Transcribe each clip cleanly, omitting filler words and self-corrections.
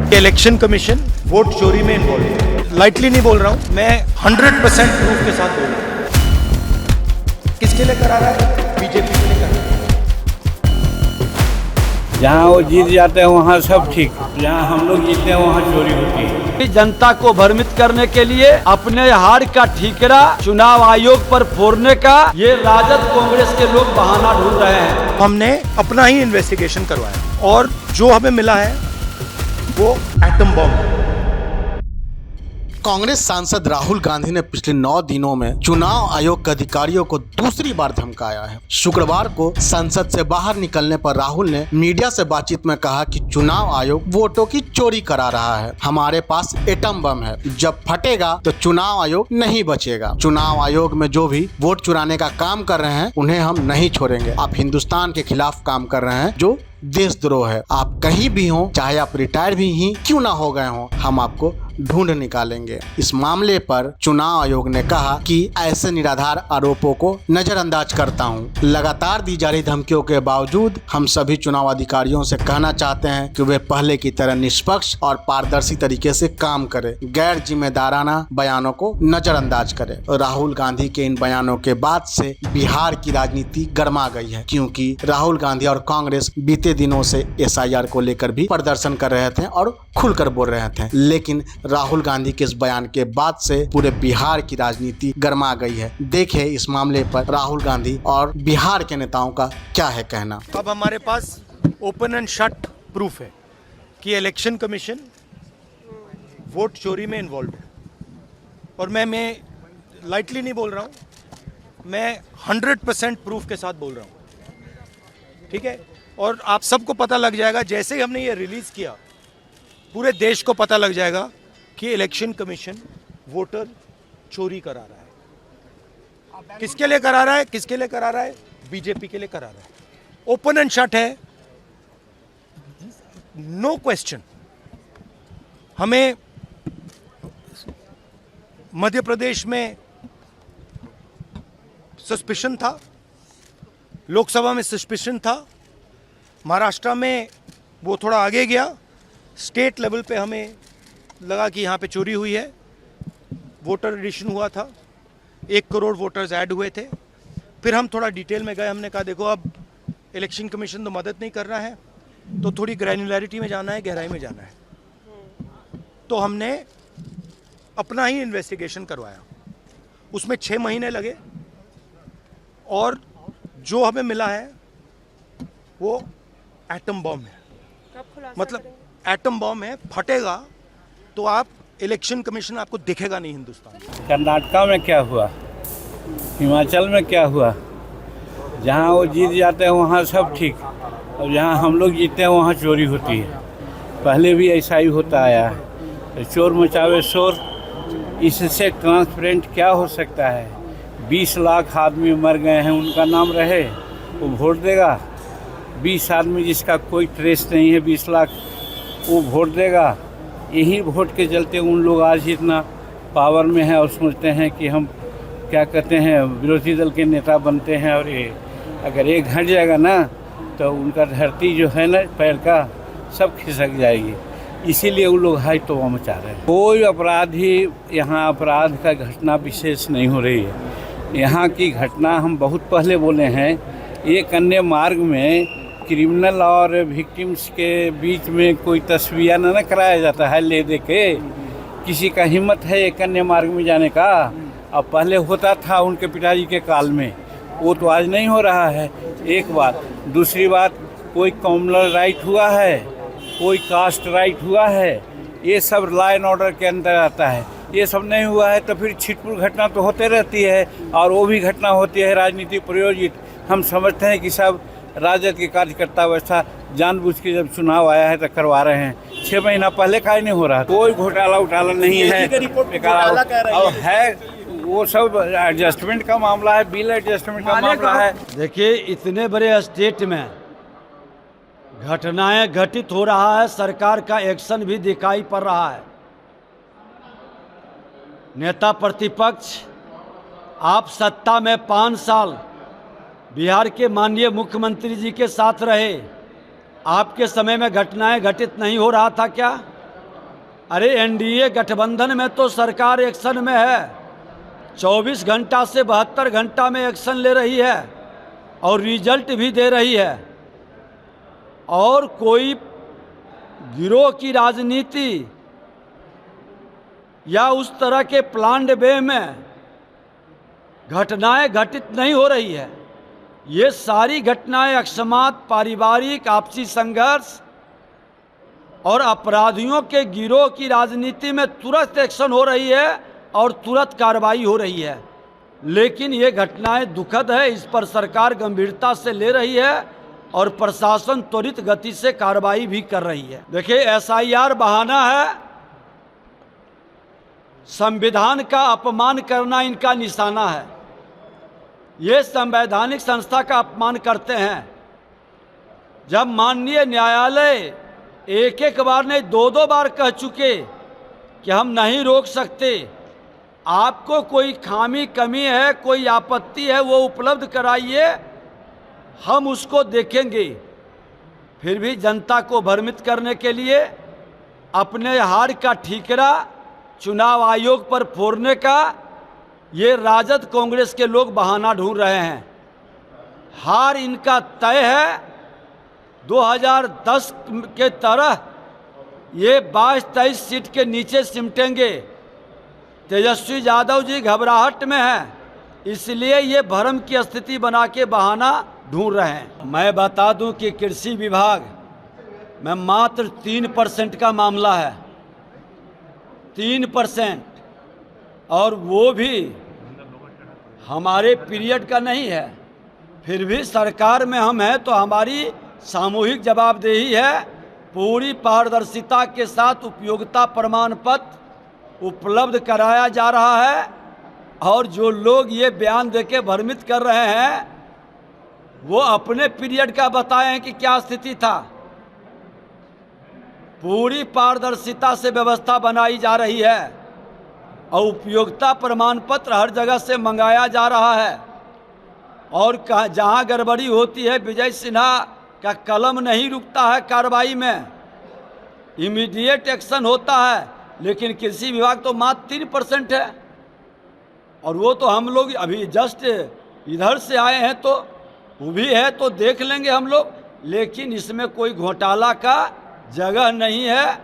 Election commission vote चोरी में involve है। लाइटली नहीं बोल रहा हूं मैं, 100% प्रूफ के साथ बोल रहा हूं। किसके लिए करा रहा है? बीजेपी के लिए करा रहा है। जहाँ वो जीत जाते हैं वहाँ सब ठीक, जहाँ हम लोग जीतते हैं वहाँ चोरी होती है। जनता को भ्रमित करने के लिए अपने हार का ठीकरा चुनाव आयोग पर फोड़ने का ये राजद कांग्रेस के लोग बहाना ढूंढ रहे हैं। हमने अपना ही इन्वेस्टिगेशन करवाया और जो हमें मिला है वो एटम बॉम्ब है। कांग्रेस सांसद राहुल गांधी ने पिछले 9 दिनों में चुनाव आयोग के अधिकारियों को दूसरी बार धमकाया है। शुक्रवार को संसद से बाहर निकलने पर राहुल ने मीडिया से बातचीत में कहा कि चुनाव आयोग वोटों की चोरी करा रहा है। हमारे पास एटम बम है, जब फटेगा तो चुनाव आयोग नहीं बचेगा। चुनाव आयोग में जो भी वोट चुराने का काम कर रहे हैं उन्हें हम नहीं छोड़ेंगे। आप हिंदुस्तान के खिलाफ काम कर रहे हैं जो देशद्रोह है। आप कहीं भी हो, चाहे आप रिटायर भी ही क्यों ना हो गए हो, हम आपको ढूंढ निकालेंगे। इस मामले पर चुनाव आयोग ने कहा कि ऐसे निराधार आरोपों को नजरअंदाज करता हूं। लगातार दी जा रही धमकियों के बावजूद हम सभी चुनाव अधिकारियों से कहना चाहते हैं कि वे पहले की तरह निष्पक्ष और पारदर्शी तरीके से काम करें, गैर जिम्मेदाराना बयानों को नजरअंदाज करें। राहुल गांधी के इन बयानों के बाद से बिहार की राजनीति गर्मा गई है, क्योंकि राहुल गांधी और कांग्रेस बीते दिनों से SIR को लेकर भी प्रदर्शन कर रहे थे और खुलकर बोल रहे थे। लेकिन राहुल गांधी के इस बयान के बाद से पूरे बिहार की राजनीति गर्मा गई है। देखें इस मामले पर राहुल गांधी और बिहार के नेताओं का क्या है कहना। अब हमारे पास ओपन एंड शट प्रूफ है कि इलेक्शन कमीशन वोट चोरी में इन्वॉल्व है। और मैं लाइटली नहीं बोल रहा हूं मैं, 100% प्रूफ के साथ बोल रहा हूं। ठीक है, और आप सबको पता लग जाएगा जैसे ही हमने ये रिलीज किया, पूरे देश को पता लग जाएगा कि इलेक्शन कमीशन वोटर चोरी करा रहा है। किसके लिए करा रहा है? किसके लिए करा रहा है? बीजेपी के लिए करा रहा है। ओपन एंड शट है, नो क्वेश्चन। हमें मध्य प्रदेश में सस्पिशन था, लोकसभा में सस्पिशन था, महाराष्ट्र में वो थोड़ा आगे गया, स्टेट लेवल पे हमें लगा कि यहाँ पे चोरी हुई है। वोटर एडिशन हुआ था, 1 करोड़ वोटर्स ऐड हुए थे। फिर हम थोड़ा डिटेल में गए, हमने कहा देखो अब इलेक्शन कमीशन तो मदद नहीं कर रहा है, तो थोड़ी ग्रैन्युलैरिटी में जाना है, गहराई में जाना है। तो हमने अपना ही इन्वेस्टिगेशन करवाया, उसमें 6 महीने लगे और जो हमें मिला है वो एटम बॉम्ब है। मतलब एटम बॉम्ब है, फटेगा तो आप इलेक्शन कमीशन आपको दिखेगा नहीं हिंदुस्तान। कर्नाटका में क्या हुआ, हिमाचल में क्या हुआ, जहाँ वो जीत जाते हैं वहाँ सब ठीक, और जहाँ हम लोग जीतते हैं वहाँ चोरी होती है। पहले भी ऐसा ही होता आया है। तो चोर मचावे शोर, इससे ट्रांसपेरेंट क्या हो सकता है? 20 लाख आदमी मर गए हैं, उनका नाम रहे, वो वोट देगा। 20 आदमी जिसका कोई ट्रेस नहीं है, 20 लाख, वो वोट देगा। यही वोट के चलते उन लोग आज इतना पावर में हैं और सोचते हैं कि हम क्या कहते हैं विरोधी दल के नेता बनते हैं। और ये अगर एक घट जाएगा ना तो उनका धरती जो है ना पैर का सब खिसक जाएगी। इसीलिए वो लोग हाई तौबा मचा रहे हैं। कोई अपराधी यहाँ अपराध का घटना विशेष नहीं हो रही है। यहाँ की घटना हम बहुत पहले बोले हैं, एक अन्य मार्ग में क्रिमिनल और विक्टिम्स के बीच में कोई तस्वीर न कराया जाता है ले दे के। किसी का हिम्मत है एक अन्य मार्ग में जाने का? अब पहले होता था उनके पिताजी के काल में, वो तो आज नहीं हो रहा है। एक बात, दूसरी बात, कोई कम्युनल राइट हुआ है, कोई कास्ट राइट हुआ है, ये सब लॉ एंड ऑर्डर के अंदर आता है। ये सब नहीं हुआ है तो फिर छिटपुट घटना तो होते रहती है, और वो भी घटना होती है राजनीति प्रयोजित। हम समझते हैं कि सब राजद के कार्यकर्ता वैसा जानबूझ के जब चुनाव आया है तो करवा रहे हैं। 6 महीना पहले का ही नहीं हो रहा, कोई घोटाला उटाला नहीं है। और है वो सब एडजस्टमेंट का मामला है, बिल एडजस्टमेंट का मामला है। देखिए, इतने बड़े स्टेट में घटनाएं घटित हो रहा है, सरकार का एक्शन भी दिखाई पड़ रहा है। नेता प्रतिपक्ष, आप सत्ता में 5 साल बिहार के माननीय मुख्यमंत्री जी के साथ रहे, आपके समय में घटनाएं घटित नहीं हो रहा था क्या? अरे एनडीए गठबंधन में तो सरकार एक्शन में है, 24 घंटा से 72 घंटा में एक्शन ले रही है और रिजल्ट भी दे रही है। और कोई गिरोह की राजनीति या उस तरह के प्लान्ड वे में घटनाएं घटित नहीं हो रही है। ये सारी घटनाएं अकस्मात पारिवारिक आपसी संघर्ष और अपराधियों के गिरोह की राजनीति में तुरंत एक्शन हो रही है और तुरंत कार्रवाई हो रही है। लेकिन ये घटनाएं दुखद है, इस पर सरकार गंभीरता से ले रही है और प्रशासन त्वरित गति से कार्रवाई भी कर रही है। देखिए, एसआईआर बहाना है, संविधान का अपमान करना इनका निशाना है। ये संवैधानिक संस्था का अपमान करते हैं। जब माननीय न्यायालय एक एक बार नहीं 2-2 बार कह चुके कि हम नहीं रोक सकते, आपको कोई खामी कमी है, कोई आपत्ति है, वो उपलब्ध कराइए, हम उसको देखेंगे। फिर भी जनता को भ्रमित करने के लिए अपने हार का ठीकरा चुनाव आयोग पर फोड़ने का ये राजद कांग्रेस के लोग बहाना ढूंढ रहे हैं। हार इनका तय है। 2010 के तरह ये 22-23 सीट के नीचे सिमटेंगे। तेजस्वी यादव जी घबराहट में हैं, इसलिए ये भ्रम की स्थिति बना के बहाना ढूंढ रहे हैं। मैं बता दूं कि कृषि विभाग में मात्र 3% का मामला है, 3%, और वो भी हमारे पीरियड का नहीं है। फिर भी सरकार में हम हैं तो हमारी सामूहिक जवाबदेही है। पूरी पारदर्शिता के साथ उपयोगिता प्रमाण पत्र उपलब्ध कराया जा रहा है। और जो लोग ये बयान देके भ्रमित कर रहे हैं, वो अपने पीरियड का बताए हैं कि क्या स्थिति था। पूरी पारदर्शिता से व्यवस्था बनाई जा रही है और उपयोगिता प्रमाण पत्र हर जगह से मंगाया जा रहा है। और जहां गड़बड़ी होती है, विजय सिन्हा का कलम नहीं रुकता है कार्रवाई में, इमीडिएट एक्शन होता है। लेकिन कृषि विभाग तो मात्र 3% है, और वो तो हम लोग अभी जस्ट इधर से आए हैं, तो वो भी है तो देख लेंगे हम लोग। लेकिन इसमें कोई घोटाला का जगह नहीं है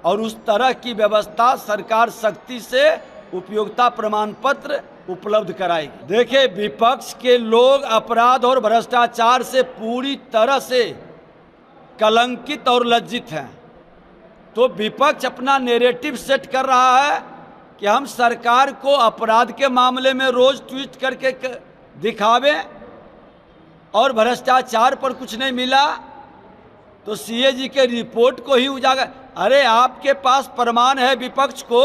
और उस तरह की व्यवस्था सरकार सख्ती से उपयोगिता प्रमाण पत्र उपलब्ध कराएगी। देखिए, विपक्ष के लोग अपराध और भ्रष्टाचार से पूरी तरह से कलंकित और लज्जित हैं। तो विपक्ष अपना नैरेटिव सेट कर रहा है कि हम सरकार को अपराध के मामले में रोज ट्वीट करके दिखावें और भ्रष्टाचार पर कुछ नहीं मिला तो सीएजी के रिपोर्ट को ही उजागर। अरे, आपके पास प्रमाण है विपक्ष को,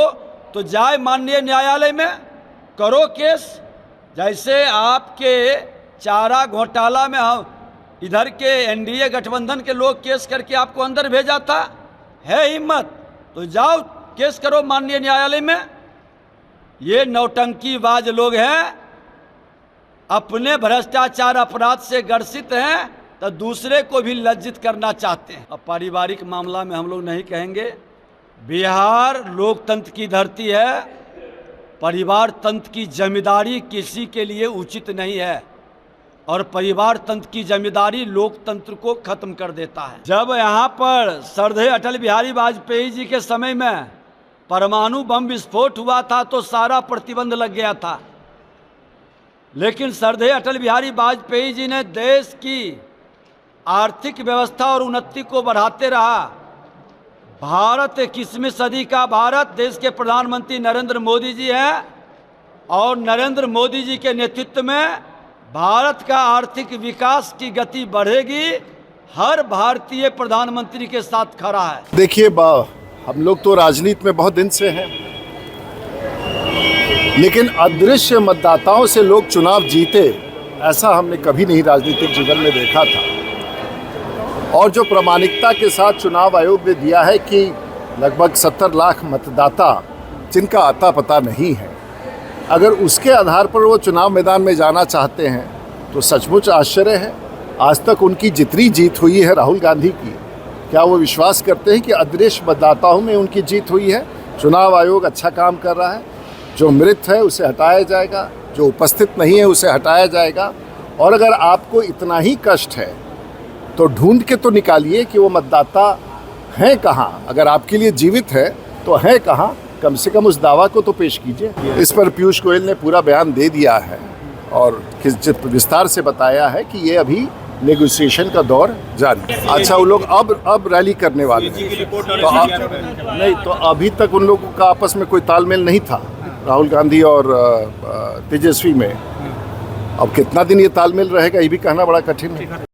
तो जाए माननीय न्यायालय में करो केस। जैसे आपके चारा घोटाला में हम इधर के एनडीए गठबंधन के लोग केस करके आपको अंदर भेजा था, है हिम्मत तो जाओ केस करो माननीय न्यायालय में। ये नौटंकीबाज लोग हैं, अपने भ्रष्टाचार अपराध से ग्रसित हैं तो दूसरे को भी लज्जित करना चाहते हैं। अब पारिवारिक मामला में हम लोग नहीं कहेंगे। बिहार लोकतंत्र की धरती है, परिवार तंत्र की जिम्मेदारी किसी के लिए उचित नहीं है और परिवार तंत्र की जिम्मेदारी लोकतंत्र को खत्म कर देता है। जब यहाँ पर श्रद्धेय अटल बिहारी वाजपेयी जी के समय में परमाणु बम विस्फोट हुआ था तो सारा प्रतिबंध लग गया था, लेकिन श्रद्धेय अटल बिहारी वाजपेयी जी ने देश की आर्थिक व्यवस्था और उन्नति को बढ़ाते रहा। भारत 21वीं सदी का भारत, देश के प्रधानमंत्री नरेंद्र मोदी जी हैं और नरेंद्र मोदी जी के नेतृत्व में भारत का आर्थिक विकास की गति बढ़ेगी। हर भारतीय प्रधानमंत्री के साथ खड़ा है। देखिए, हम लोग तो राजनीति में बहुत दिन से हैं, लेकिन अदृश्य मतदाताओं से लोग चुनाव जीते ऐसा हमने कभी नहीं राजनीतिक जीवन में देखा था। और जो प्रामाणिकता के साथ चुनाव आयोग ने दिया है कि लगभग 70 लाख मतदाता जिनका आता पता नहीं है, अगर उसके आधार पर वो चुनाव मैदान में जाना चाहते हैं तो सचमुच आश्चर्य है। आज तक उनकी जितनी जीत हुई है राहुल गांधी की, क्या वो विश्वास करते हैं कि अदृश्य मतदाताओं में उनकी जीत हुई है? चुनाव आयोग अच्छा काम कर रहा है। जो मृत है उसे हटाया जाएगा, जो उपस्थित नहीं है उसे हटाया जाएगा। और अगर आपको इतना ही कष्ट है तो ढूंढ के तो निकालिए कि वो मतदाता हैं कहाँ। अगर आपके लिए जीवित है तो हैं कहाँ, कम से कम उस दावा को तो पेश कीजिए। इस पर पीयूष गोयल ने पूरा बयान दे दिया है और विस्तार से बताया है कि ये अभी नेगोशिएशन का दौर जारी है। अच्छा, वो लोग अब रैली करने वाले हैं तो नहीं, तो अभी तक उन लोगों का आपस में कोई तालमेल नहीं था, राहुल गांधी और तेजस्वी में। अब कितना दिन ये तालमेल रहेगा ये भी कहना बड़ा कठिन है।